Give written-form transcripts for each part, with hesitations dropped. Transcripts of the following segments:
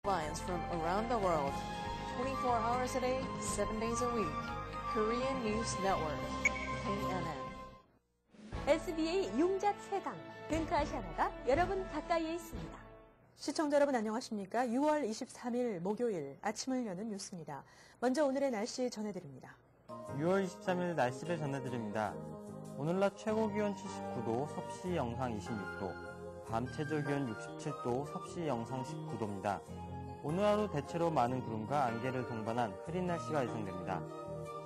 headlines from around the world. 24 hours a day, 7 days a week. Korean News Network, KNN. SBA 용작 세강, 뱅크아시 하나가 여러분 가까이에 있습니다. 시청자 여러분 안녕하십니까? 6월 23일 목요일 아침을 여는 뉴스입니다. 먼저 오늘의 날씨 전해드립니다. 6월 23일 날씨를 전해드립니다. 오늘 낮 최고 기온 79도, 섭씨 영상 26도, 밤 최저 기온 67도, 섭씨 영상 19도입니다. 오늘 하루 대체로 많은 구름과 안개를 동반한 흐린 날씨가 예상됩니다.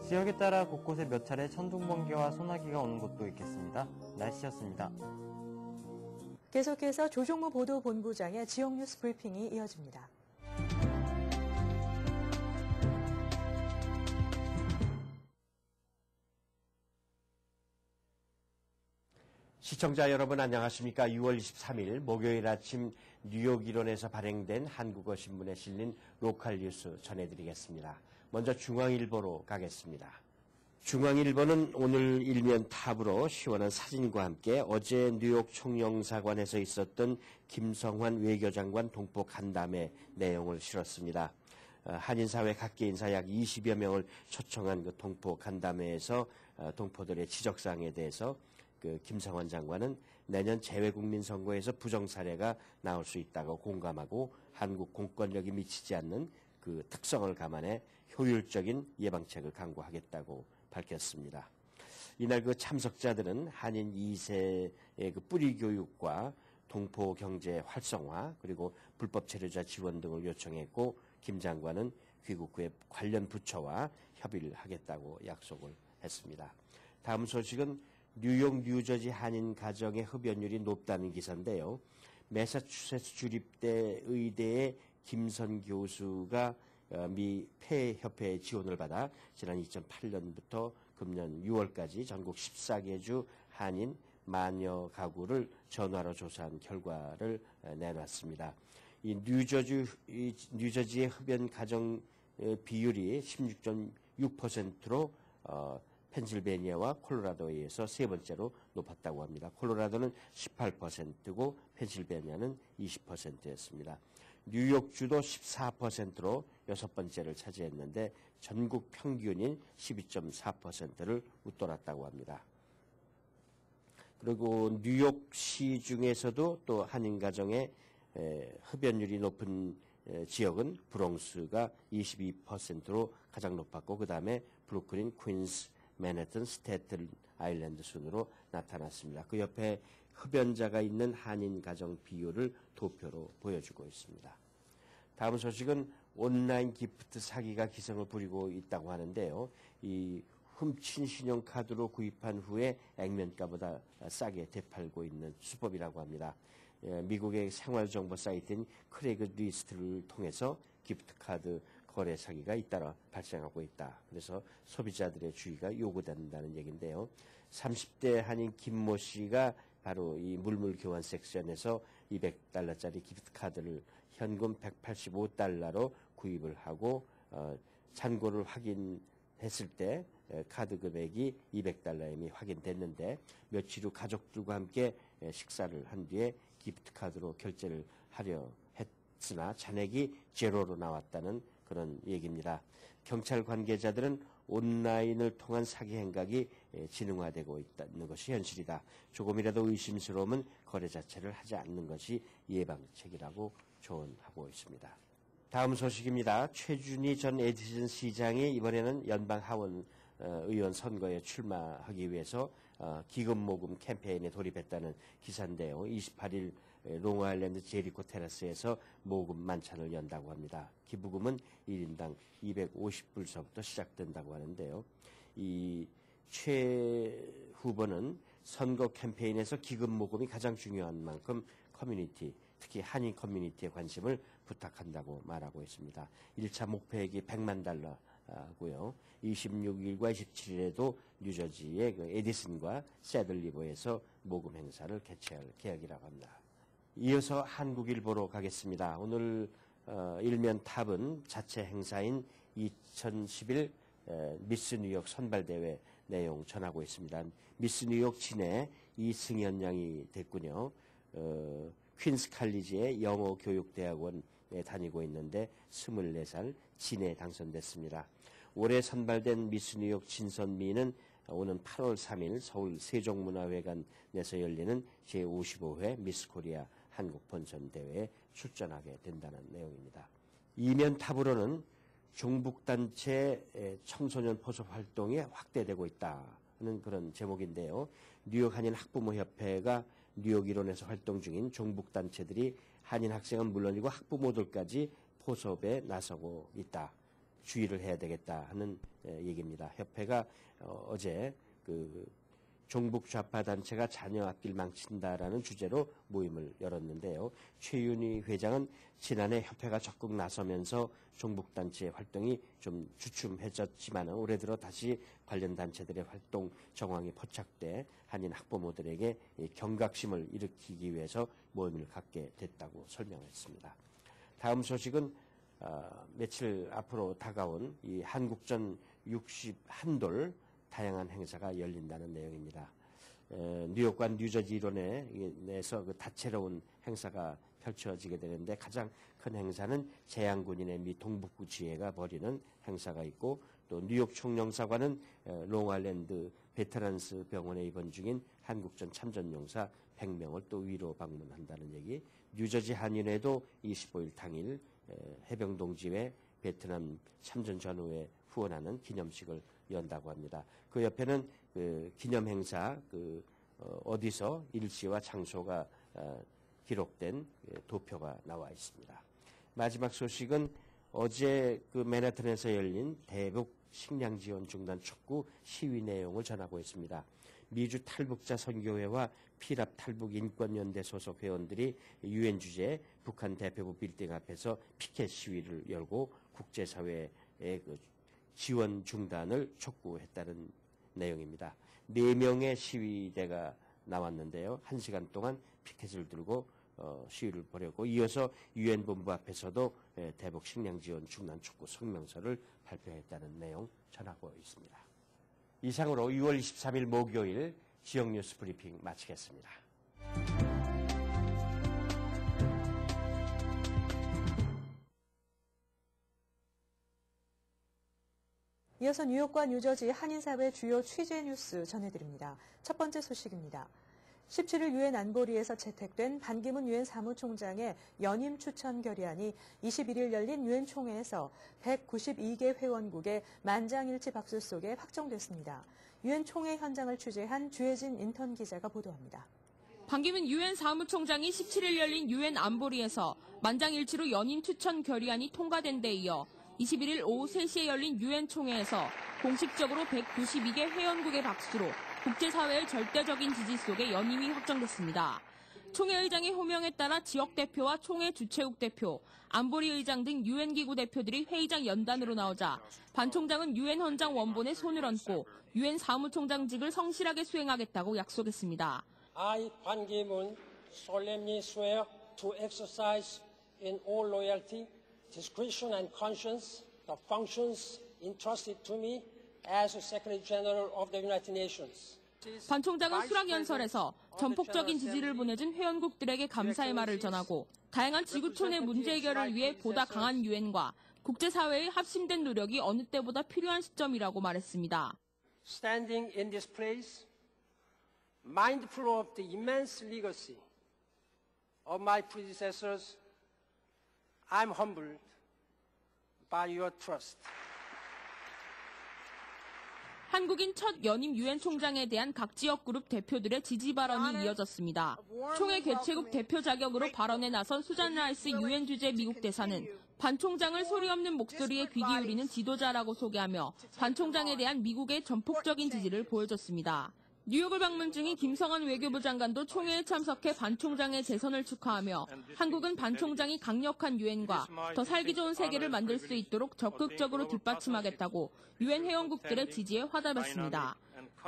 지역에 따라 곳곳에 몇 차례 천둥번개와 소나기가 오는 곳도 있겠습니다. 날씨였습니다. 계속해서 조종무 보도본부장의 지역 뉴스 브리핑이 이어집니다. 시청자 여러분 안녕하십니까? 6월 23일 목요일 아침 뉴욕 일원에서 발행된 한국어 신문에 실린 로컬 뉴스 전해드리겠습니다. 먼저 중앙일보로 가겠습니다. 중앙일보는 오늘 일면 탑으로 시원한 사진과 함께 어제 뉴욕 총영사관에서 있었던 김성환 외교장관 동포 간담회 내용을 실었습니다. 한인사회 각계 인사 약 20여 명을 초청한 그 동포 간담회에서 동포들의 지적사항에 대해서 그 김성환 장관은 내년 재외국민 선거에서 부정 사례가 나올 수 있다고 공감하고 한국 공권력이 미치지 않는 그 특성을 감안해 효율적인 예방책을 강구하겠다고 밝혔습니다. 이날 그 참석자들은 한인 2세의 그 뿌리 교육과 동포 경제 활성화 그리고 불법 체류자 지원 등을 요청했고 김 장관은 귀국 후에 관련 부처와 협의를 하겠다고 약속을 했습니다. 다음 소식은 뉴욕 뉴저지 한인 가정의 흡연율이 높다는 기사인데요. 매사추세츠 주립대 의대의 김선 교수가 미 폐협회의 지원을 받아 지난 2008년부터 금년 6월까지 전국 14개 주 한인 만여 가구를 전화로 조사한 결과를 내놨습니다. 이 뉴저지의 흡연 가정 비율이 16.6%로 펜실베니아와 콜로라도에서 세 번째로 높았다고 합니다. 콜로라도는 18%고 펜실베니아는 20%였습니다. 뉴욕주도 14%로 여섯 번째를 차지했는데 전국 평균인 12.4%를 웃돌았다고 합니다. 그리고 뉴욕시 중에서도 또 한인 가정의 흡연율이 높은 지역은 브롱스가 22%로 가장 높았고 그 다음에 브루클린, 퀸스, 맨해튼, 스태튼 아일랜드 순으로 나타났습니다. 그 옆에 흡연자가 있는 한인 가정 비율을 도표로 보여주고 있습니다. 다음 소식은 온라인 기프트 사기가 기승을 부리고 있다고 하는데요. 이 훔친 신용카드로 구입한 후에 액면가보다 싸게 되팔고 있는 수법이라고 합니다. 미국의 생활정보 사이트인 크레이그리스트를 통해서 기프트카드 거래 사기가 잇따라 발생하고 있다. 그래서 소비자들의 주의가 요구된다는 얘기인데요. 30대 한인 김모 씨가 바로 이 물물 교환 섹션에서 $200짜리 기프트카드를 현금 $185로 구입을 하고 잔고를 확인했을 때 카드 금액이 $200임이 확인됐는데 며칠 후 가족들과 함께 식사를 한 뒤에 기프트카드로 결제를 하려 했으나 잔액이 제로로 나왔다는 그런 얘기입니다. 경찰 관계자들은 온라인을 통한 사기 행각이 진흥화되고 있다는 것이 현실이다. 조금이라도 의심스러우면 거래 자체를 하지 않는 것이 예방책이라고 조언하고 있습니다. 다음 소식입니다. 최준희 전 에디슨 시장이 이번에는 연방 하원 의원 선거에 출마하기 위해서 기금 모금 캠페인에 돌입했다는 기사인데요. 28일 롱아일랜드 제리코 테라스에서 모금 만찬을 연다고 합니다. 기부금은 1인당 250불서부터 시작된다고 하는데요. 이 최 후보는 선거 캠페인에서 기금 모금이 가장 중요한 만큼 커뮤니티, 특히 한인 커뮤니티에 관심을 부탁한다고 말하고 있습니다. 1차 목표액이 $1,000,000고요. 26일과 27일에도 뉴저지의 그 에디슨과 새들리버에서 모금 행사를 개최할 계획이라고 합니다. 이어서 한국일보로 가겠습니다. 오늘 일면 탑은 자체 행사인 2011 미스 뉴욕 선발대회 내용 전하고 있습니다. 미스 뉴욕 진해 이승현 양이 됐군요. 퀸스 칼리지의 영어교육대학원 다니고 있는데 24살 진에 당선됐습니다. 올해 선발된 미스 뉴욕 진선미는 오는 8월 3일 서울 세종문화회관에서 열리는 제55회 미스 코리아 한국 본선 대회에 출전하게 된다는 내용입니다. 이면 탑으로는 종북단체 청소년 포섭 활동이 확대되고 있다는 그런 제목인데요. 뉴욕 한인 학부모협회가 뉴욕 일원에서 활동 중인 종북단체들이 한인 학생은 물론이고 학부모들까지 포섭에 나서고 있다. 주의를 해야 되겠다 하는 얘기입니다. 협회가 어제 종북 좌파 단체가 자녀 앞길 망친다라는 주제로 모임을 열었는데요. 최윤희 회장은 지난해 협회가 적극 나서면서 종북 단체 활동이 좀 주춤해졌지만 올해 들어 다시 관련 단체들의 활동 정황이 포착돼 한인 학부모들에게 경각심을 일으키기 위해서 모임을 갖게 됐다고 설명했습니다. 다음 소식은 며칠 앞으로 다가온 이 한국전 61돌 다양한 행사가 열린다는 내용입니다. 뉴욕과 뉴저지 일원에서 다채로운 행사가 펼쳐지게 되는데 가장 큰 행사는 재향군인의 미 동북부 지회가 벌이는 행사가 있고 또 뉴욕 총영사관은 롱아일랜드 베테랑스 병원에 입원 중인 한국전 참전용사 100명을 또 위로 방문한다는 얘기. 뉴저지 한인회도 25일 당일 해병동지회 베트남 참전 전후에 후원하는 기념식을 연다고 합니다. 그 옆에는 기념 행사 어디서 일시와 장소가 기록된 도표가 나와 있습니다. 마지막 소식은 어제 맨하탄에서 열린 대북 식량 지원 중단 촉구 시위 내용을 전하고 있습니다. 미주 탈북자 선교회와 피랍 탈북 인권연대 소속 회원들이 유엔 주재 북한 대표부 빌딩 앞에서 피켓 시위를 열고 국제사회의 지원 중단을 촉구했다는 내용입니다. 4명의 시위대가 나왔는데요. 1시간 동안 피켓을 들고 시위를 벌였고 이어서 유엔 본부 앞에서도 대북 식량 지원 중단 촉구 성명서를 발표했다는 내용 전하고 있습니다. 이상으로 6월 23일 목요일 지역 뉴스 브리핑 마치겠습니다. 이어서 뉴욕과 뉴저지 한인사회 주요 취재 뉴스 전해드립니다. 첫 번째 소식입니다. 17일 유엔 안보리에서 채택된 반기문 유엔 사무총장의 연임 추천 결의안이 21일 열린 유엔 총회에서 192개 회원국의 만장일치 박수 속에 확정됐습니다. 유엔 총회 현장을 취재한 주혜진 인턴 기자가 보도합니다. 반기문 유엔 사무총장이 17일 열린 유엔 안보리에서 만장일치로 연임 추천 결의안이 통과된 데 이어 21일 오후 3시에 열린 유엔 총회에서 공식적으로 192개 회원국의 박수로 국제사회의 절대적인 지지 속에 연임이 확정됐습니다. 총회 의장의 호명에 따라 지역 대표와 총회 주최국 대표, 안보리 의장 등 유엔 기구 대표들이 회의장 연단으로 나오자 반 총장은 유엔 헌장 원본에 손을 얹고 유엔 사무총장직을 성실하게 수행하겠다고 약속했습니다. I, Ban Ki-moon, solemnly swear to exercise in all loyalty, discretion and conscience the functions entrusted to me as Secretary General of the United Nations. 반 총장은 수락 연설에서 전폭적인 지지를 보내준 회원국들에게 감사의 말을 전하고 다양한 지구촌 내 문제 해결을 위해 보다 강한 유엔과 국제사회의 합심된 노력이 어느 때보다 필요한 시점이라고 말했습니다. Standing in this place, mindful of the immense legacy of my predecessors, I'm humbled by your trust. 한국인 첫 연임 유엔 총장에 대한 각 지역 그룹 대표들의 지지 발언이 이어졌습니다. 총회 개최국 대표 자격으로 발언에 나선 수잔 라이스 유엔 주재 미국 대사는 반 총장을 소리 없는 목소리에 귀 기울이는 지도자라고 소개하며 반 총장에 대한 미국의 전폭적인 지지를 보여줬습니다. 뉴욕을 방문 중인 김성한 외교부 장관도 총회에 참석해 반 총장의 재선을 축하하며 한국은 반 총장이 강력한 유엔과 더 살기 좋은 세계를 만들 수 있도록 적극적으로 뒷받침하겠다고 유엔 회원국들의 지지에 화답했습니다.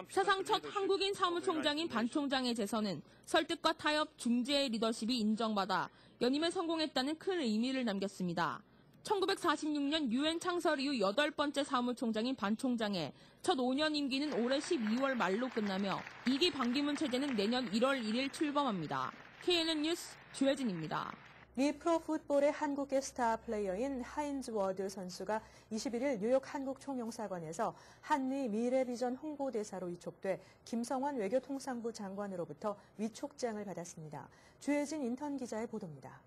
사상 첫 한국인 사무총장인 반 총장의 재선은 설득과 타협, 중재의 리더십이 인정받아 연임에 성공했다는 큰 의미를 남겼습니다. 1946년 유엔 창설 이후 8번째 사무총장인 반 총장의 첫 5년 임기는 올해 12월 말로 끝나며 2기 반기문 체제는 내년 1월 1일 출범합니다. KNN 뉴스 주혜진입니다. 미 프로풋볼의 한국계 스타 플레이어인 하인즈 워드 선수가 21일 뉴욕 한국총영사관에서 한미 미래비전 홍보대사로 위촉돼 김성환 외교통상부 장관으로부터 위촉장을 받았습니다. 주혜진 인턴 기자의 보도입니다.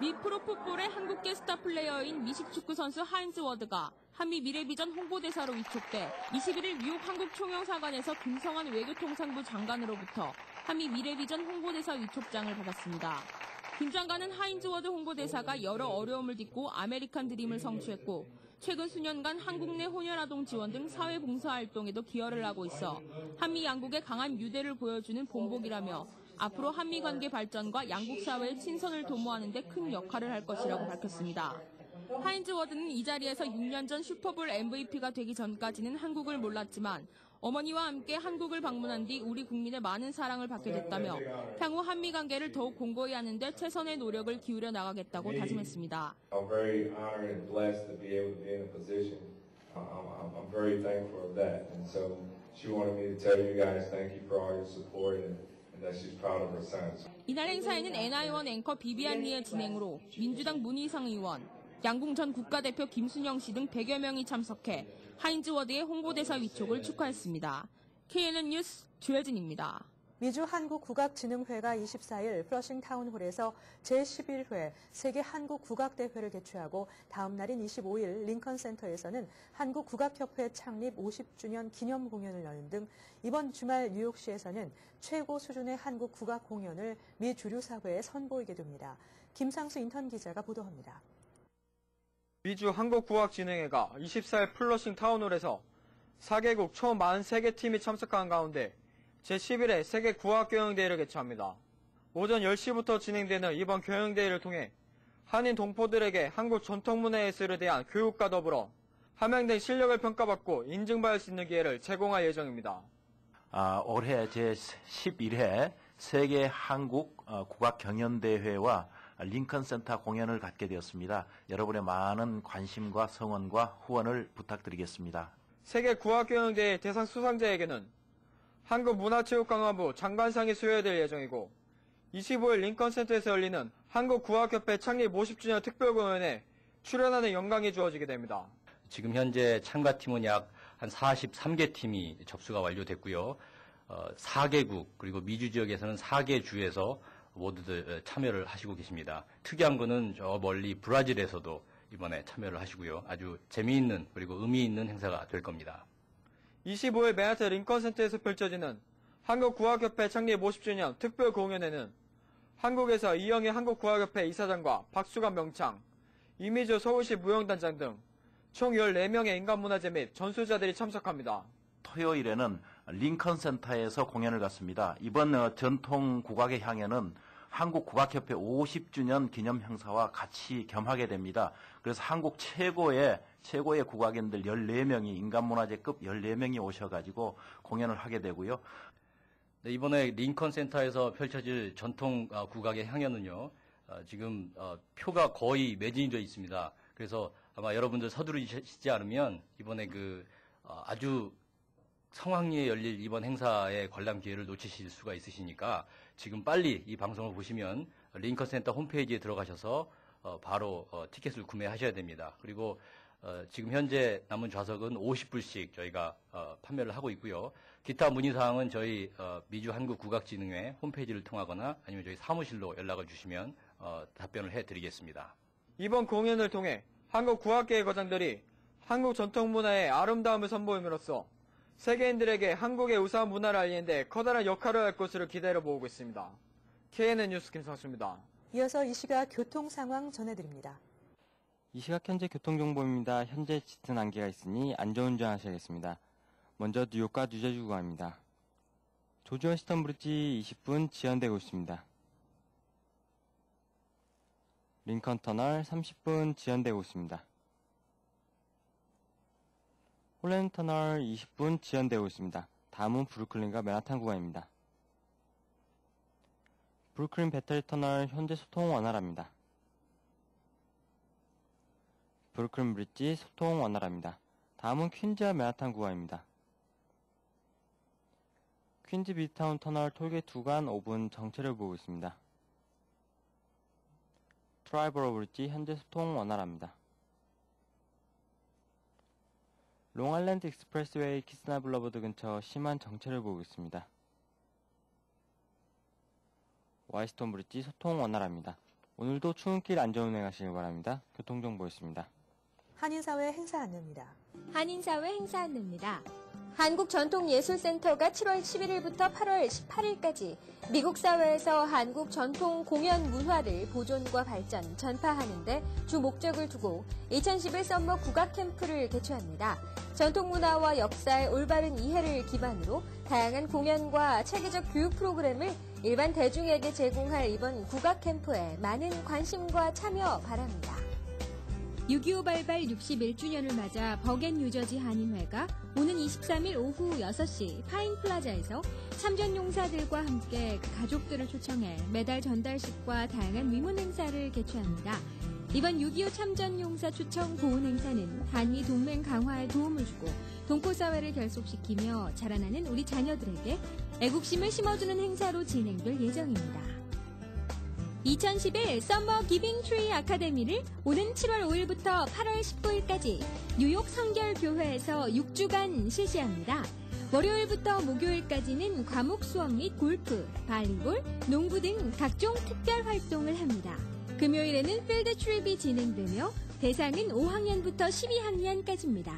미 프로풋볼의 한국계 스타 플레이어인 미식 축구 선수 하인즈 워드가 한미 미래비전 홍보대사로 위촉돼 21일 뉴욕 한국총영사관에서 김성환 외교통상부 장관으로부터 한미 미래비전 홍보대사 위촉장을 받았습니다. 김 장관은 하인즈 워드 홍보대사가 여러 어려움을 딛고 아메리칸 드림을 성취했고 최근 수년간 한국 내 혼혈아동 지원 등 사회봉사활동에도 기여를 하고 있어 한미 양국의 강한 유대를 보여주는 본보기라며 앞으로 한미 관계 발전과 양국 사회의 친선을 도모하는 데 큰 역할을 할 것이라고 밝혔습니다. 하인즈 워드는 이 자리에서 6년 전 슈퍼볼 MVP가 되기 전까지는 한국을 몰랐지만 어머니와 함께 한국을 방문한 뒤 우리 국민의 많은 사랑을 받게 됐다며 향후 한미 관계를 더욱 공고히 하는 데 최선의 노력을 기울여 나가겠다고 다짐했습니다. I'm very honored and blessed to be able to be in a position. I'm very thankful of that. And so she wanted me to tell you guys thank you for all your support and that she's proud of her son. 이날 행사에는 NI1 앵커 비비안 리의 진행으로 민주당 문희상 의원, 양궁 전 국가대표 김순영 씨 등 100여 명이 참석해 하인즈 워드의 홍보대사 위촉을 축하했습니다. KNN 뉴스 주혜진입니다. 미주 한국국악진흥회가 24일 플러싱 타운홀에서 제11회 세계 한국국악대회를 개최하고 다음 날인 25일 링컨센터에서는 한국국악협회 창립 50주년 기념 공연을 여는 등 이번 주말 뉴욕시에서는 최고 수준의 한국국악 공연을 미 주류 사회에 선보이게 됩니다. 김상수 인턴 기자가 보도합니다. 미주 한국국악진흥회가 24일 플러싱 타운홀에서 4개국 총 43개 팀이 참석한 가운데 제11회 세계 국악교양대회를 개최합니다. 오전 10시부터 진행되는 이번 교양대회를 통해 한인 동포들에게 한국 전통문화 예술에 대한 교육과 더불어 함양된 실력을 평가받고 인증받을 수 있는 기회를 제공할 예정입니다. 올해 제11회 세계 한국 국악경연대회와 링컨센터 공연을 갖게 되었습니다. 여러분의 많은 관심과 성원과 후원을 부탁드리겠습니다. 세계 국악교양대회 대상 수상자에게는 한국문화체육관광부 장관상이 수여될 예정이고 25일 링컨센터에서 열리는 한국국악협회 창립 50주년 특별공연에 출연하는 영광이 주어지게 됩니다. 지금 현재 참가팀은 약 한 43개 팀이 접수가 완료됐고요. 4개국 그리고 미주 지역에서는 4개 주에서 모두들 참여를 하시고 계십니다. 특이한 거는 저 멀리 브라질에서도 이번에 참여를 하시고요. 아주 재미있는 그리고 의미 있는 행사가 될 겁니다. 25일 맨하튼 링컨센터에서 펼쳐지는 한국국악협회 창립 50주년 특별 공연에는 한국에서 이영희 한국국악협회 이사장과 박수관 명창, 이미주 서울시 무용단장 등 총 14명의 인간문화재 및 전수자들이 참석합니다. 토요일에는 링컨센터에서 공연을 갖습니다. 이번 전통 국악의 향연은 한국국악협회 50주년 기념 행사와 같이 겸하게 됩니다. 그래서 한국 최고의 국악인들 14명이 인간문화재급 14명이 오셔가지고 공연을 하게 되고요. 네, 이번에 링컨센터에서 펼쳐질 전통 국악의 향연은요. 지금 표가 거의 매진이 되어 있습니다. 그래서 아마 여러분들 서두르시지 않으면 이번에 아주 성황리에 열릴 이번 행사의 관람 기회를 놓치실 수가 있으시니까 지금 빨리 이 방송을 보시면 링컨센터 홈페이지에 들어가셔서 바로 티켓을 구매하셔야 됩니다. 그리고 지금 현재 남은 좌석은 50불씩 저희가 판매를 하고 있고요. 기타 문의사항은 저희 미주 한국국악진흥회 홈페이지를 통하거나 아니면 저희 사무실로 연락을 주시면 답변을 해드리겠습니다. 이번 공연을 통해 한국 국악계의 거장들이 한국 전통문화의 아름다움을 선보임으로써 세계인들에게 한국의 우수한 문화를 알리는 데 커다란 역할을 할 것으로 기대를 모으고 있습니다. KNN 뉴스 김상수입니다. 이어서 이 시각 교통 상황 전해드립니다. 이 시각 현재 교통정보입니다. 현재 짙은 안개가 있으니 안전운전 하셔야겠습니다. 먼저 뉴욕과 뉴저지 구간입니다. 조지 워싱턴 브리지 20분 지연되고 있습니다. 링컨 터널 30분 지연되고 있습니다. 홀랜드 터널 20분 지연되고 있습니다. 다음은 브루클린과 맨하탄 구간입니다. 브루클린 배터리 터널 현재 소통 원활합니다. 브루클린 브릿지 소통 원활합니다. 다음은 퀸즈와 맨하탄 구간입니다. 퀸즈 미드타운 터널 톨게이트 구간 5분 정체를 보고 있습니다. 트라이버로 브릿지 현재 소통 원활합니다. 롱아일랜드 익스프레스웨이 키스나 블러버드 근처 심한 정체를 보이고 있습니다. 와이스톤 브릿지 소통 원활합니다. 오늘도 출근길 안전운행하시길 바랍니다. 교통정보였습니다. 한인사회 행사 안내입니다. 한인사회 행사 안내입니다. 한국전통예술센터가 7월 11일부터 8월 18일까지 미국 사회에서 한국 전통 공연 문화를 보존과 발전, 전파하는 데 주 목적을 두고 2011 썸머 국악 캠프를 개최합니다. 전통 문화와 역사의 올바른 이해를 기반으로 다양한 공연과 체계적 교육 프로그램을 일반 대중에게 제공할 이번 국악 캠프에 많은 관심과 참여 바랍니다. 6.25 발발 61주년을 맞아 버겐뉴저지 한인회가 오는 23일 오후 6시 파인플라자에서 참전용사들과 함께 그 가족들을 초청해 메달 전달식과 다양한 위문 행사를 개최합니다. 이번 6.25 참전용사 초청 보훈 행사는 한미 동맹 강화에 도움을 주고 동포사회를 결속시키며 자라나는 우리 자녀들에게 애국심을 심어주는 행사로 진행될 예정입니다. 2011 썸머 기빙 트리 아카데미를 오는 7월 5일부터 8월 19일까지 뉴욕 성결교회에서 6주간 실시합니다. 월요일부터 목요일까지는 과목 수업 및 골프, 발리볼, 농구 등 각종 특별 활동을 합니다. 금요일에는 필드 트립이 진행되며 대상은 5학년부터 12학년까지입니다.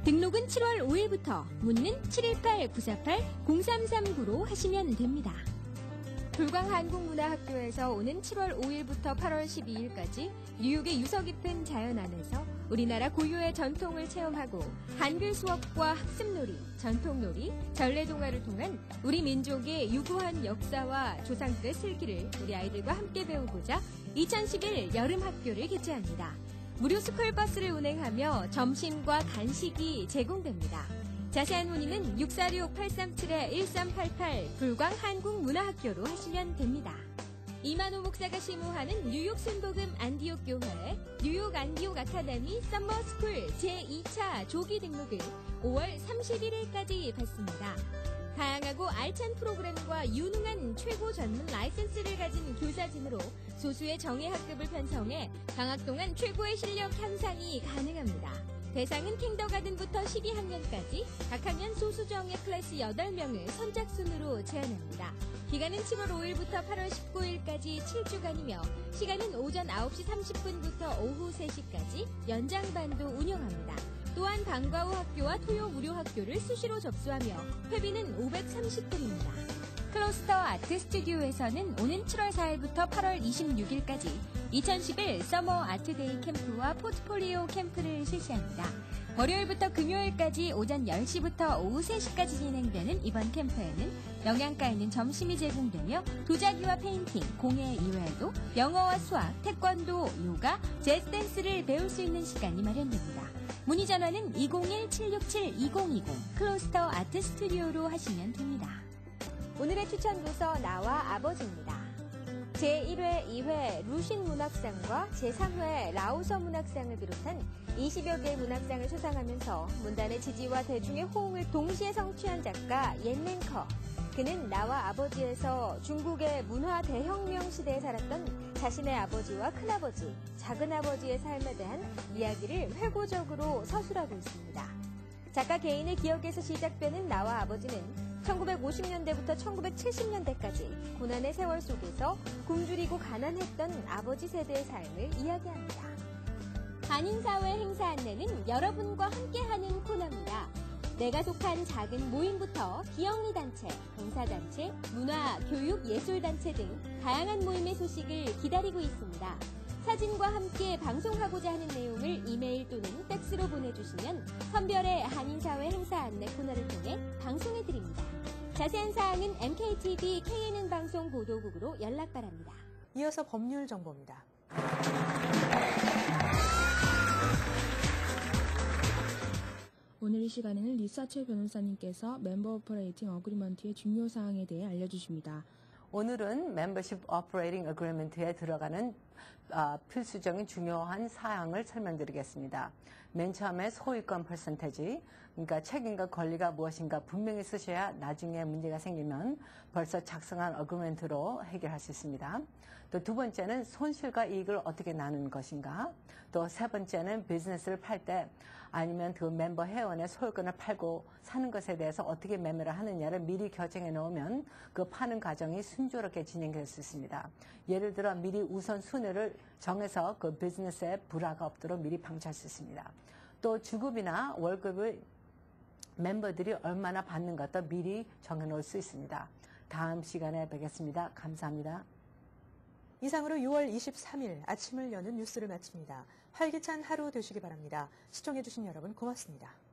등록은 7월 5일부터 문는 718-948-0339로 하시면 됩니다. 불광한국문화학교에서 오는 7월 5일부터 8월 12일까지 뉴욕의 유서 깊은 자연 안에서 우리나라 고유의 전통을 체험하고 한글 수업과 학습놀이, 전통놀이, 전래동화를 통한 우리 민족의 유구한 역사와 조상들의 슬기를 우리 아이들과 함께 배우고자 2011 여름학교를 개최합니다. 무료 스쿨버스를 운행하며 점심과 간식이 제공됩니다. 자세한 문의는 646-837-1388 불광한국문화학교로 하시면 됩니다. 이만호 목사가 심호하는 뉴욕 순복음 안디옥 교회 뉴욕 안디옥 아카데미 썸머스쿨 제2차 조기 등록을 5월 31일까지 받습니다. 다양하고 알찬 프로그램과 유능한 최고 전문 라이센스를 가진 교사진으로 소수의 정예 학급을 편성해 방학 동안 최고의 실력 향상이 가능합니다. 대상은 kindergarten부터 12학년까지 각 학년 소수정예 클래스 8명을 선착순으로 제한합니다. 기간은 7월 5일부터 8월 19일까지 7주간이며 시간은 오전 9시 30분부터 오후 3시까지 연장반도 운영합니다. 또한 방과 후 학교와 토요 무료 학교를 수시로 접수하며 회비는 $530입니다. 클로스터 아트 스튜디오에서는 오는 7월 4일부터 8월 26일까지 2011 서머 아트데이 캠프와 포트폴리오 캠프를 실시합니다. 월요일부터 금요일까지 오전 10시부터 오후 3시까지 진행되는 이번 캠프에는 영양가 있는 점심이 제공되며 도자기와 페인팅, 공예 이외에도 영어와 수학, 태권도, 요가, 재즈 댄스를 배울 수 있는 시간이 마련됩니다. 문의 전화는 201-767-2020 클로스터 아트 스튜디오로 하시면 됩니다. 오늘의 추천 도서 나와 아버지입니다. 제1회, 2회 루신 문학상과 제3회 라오서 문학상을 비롯한 20여 개의 문학상을 수상하면서 문단의 지지와 대중의 호응을 동시에 성취한 작가 옌랭커. 그는 나와 아버지에서 중국의 문화 대혁명 시대에 살았던 자신의 아버지와 큰아버지, 작은아버지의 삶에 대한 이야기를 회고적으로 서술하고 있습니다. 작가 개인의 기억에서 시작되는 나와 아버지는 1950년대부터 1970년대까지 고난의 세월 속에서 굶주리고 가난했던 아버지 세대의 삶을 이야기합니다. 한인사회 행사 안내는 여러분과 함께하는 코너입니다. 내가 속한 작은 모임부터 기영리 단체, 봉사단체, 문화, 교육, 예술단체 등 다양한 모임의 소식을 기다리고 있습니다. 사진과 함께 방송하고자 하는 내용을 이메일 또는 팩스로 보내주시면 선별의 한인사회 행사 안내 코너를 통해 방송해드립니다. 자세한 사항은 MKTV KNN 방송 보도국으로 연락 바랍니다. 이어서 법률 정보입니다. 오늘 이 시간에는 리사 최 변호사님께서 멤버 오퍼레이팅 어그리먼트의 중요 사항에 대해 알려주십니다. 오늘은 멤버십 오퍼레이팅 어그리먼트에 들어가는 필수적인 중요한 사항을 설명드리겠습니다. 맨 처음에 소유권 퍼센테지, 그러니까 책임과 권리가 무엇인가 분명히 쓰셔야 나중에 문제가 생기면 벌써 작성한 어그리먼트로 해결할 수 있습니다. 또 두 번째는 손실과 이익을 어떻게 나누는 것인가. 또 세 번째는 비즈니스를 팔 때 아니면 그 멤버 회원의 소유권을 팔고 사는 것에 대해서 어떻게 매매를 하느냐를 미리 결정해 놓으면 그 파는 과정이 순조롭게 진행될 수 있습니다. 예를 들어 미리 우선순위를 정해서 그 비즈니스에 불화가 없도록 미리 방지할 수 있습니다. 또 주급이나 월급을 멤버들이 얼마나 받는 것도 미리 정해놓을 수 있습니다. 다음 시간에 뵙겠습니다. 감사합니다. 이상으로 6월 23일 아침을 여는 뉴스를 마칩니다. 활기찬 하루 되시기 바랍니다. 시청해주신 여러분 고맙습니다.